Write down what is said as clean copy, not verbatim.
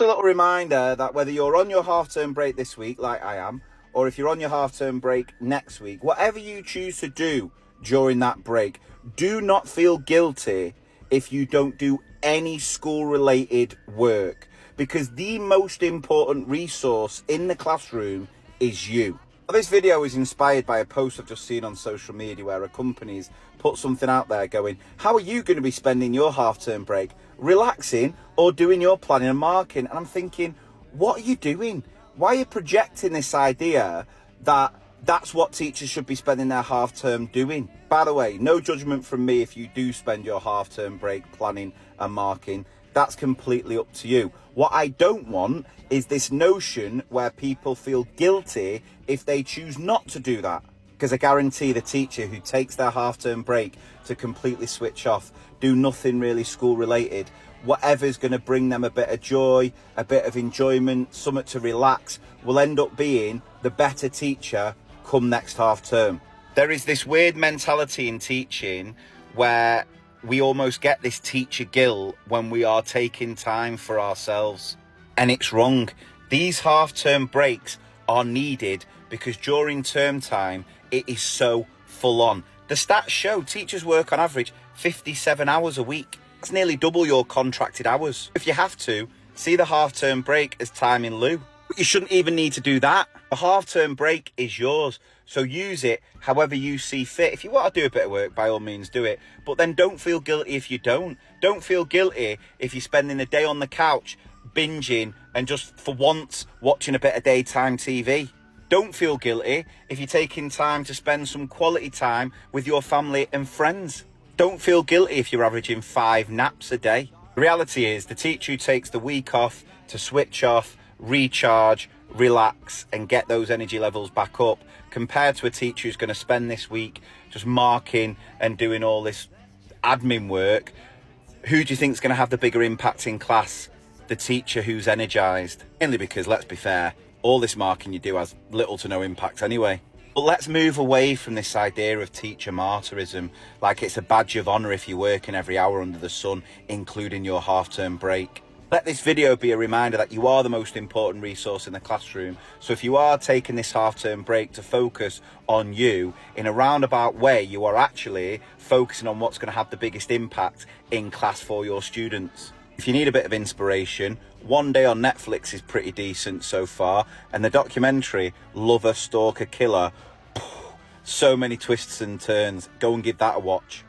Just a little reminder that whether you're on your half-term break this week, like I am, or if you're on your half-term break next week, whatever you choose to do during that break, do not feel guilty if you don't do any school-related work, because the most important resource in the classroom is you. This video is inspired by a post I've just seen on social media where a company's put something out there going, how are you going to be spending your half-term break? Relaxing or doing your planning and marking? And I'm thinking, what are you doing? Why are you projecting this idea that that's what teachers should be spending their half-term doing? By the way, no judgment from me if you do spend your half-term break planning and marking. That's completely up to you. What I don't want is this notion where people feel guilty if they choose not to do that. Because I guarantee the teacher who takes their half-term break to completely switch off, do nothing really school related, whatever's going to bring them a bit of joy, a bit of enjoyment, something to relax, will end up being the better teacher come next half term. There is this weird mentality in teaching where we almost get this teacher guilt when we are taking time for ourselves. And it's wrong. These half-term breaks are needed because during term time, it is so full on. The stats show teachers work on average 57 hours a week. It's nearly double your contracted hours. If you have to, see the half-term break as time in lieu. But you shouldn't even need to do that. The half-term break is yours, so use it however you see fit. If you want to do a bit of work, by all means do it. But then don't feel guilty if you don't. Don't feel guilty if you're spending a day on the couch, binging, and just for once watching a bit of daytime TV. Don't feel guilty if you're taking time to spend some quality time with your family and friends. Don't feel guilty if you're averaging 5 naps a day. The reality is the teacher who takes the week off to switch off, recharge, relax and get those energy levels back up, compared to a teacher who's going to spend this week just marking and doing all this admin work, who do you think is going to have the bigger impact in class? The teacher who's energized. Mainly because, let's be fair, all this marking you do has little to no impact anyway. But let's move away from this idea of teacher martyrism, like it's a badge of honor if you're working every hour under the sun, including your half-term break. Let this video be a reminder that you are the most important resource in the classroom. So if you are taking this half-term break to focus on you, in a roundabout way, you are actually focusing on what's going to have the biggest impact in class for your students. If you need a bit of inspiration, One Day on Netflix is pretty decent so far. And the documentary, Lover, Stalker, Killer, so many twists and turns. Go and give that a watch.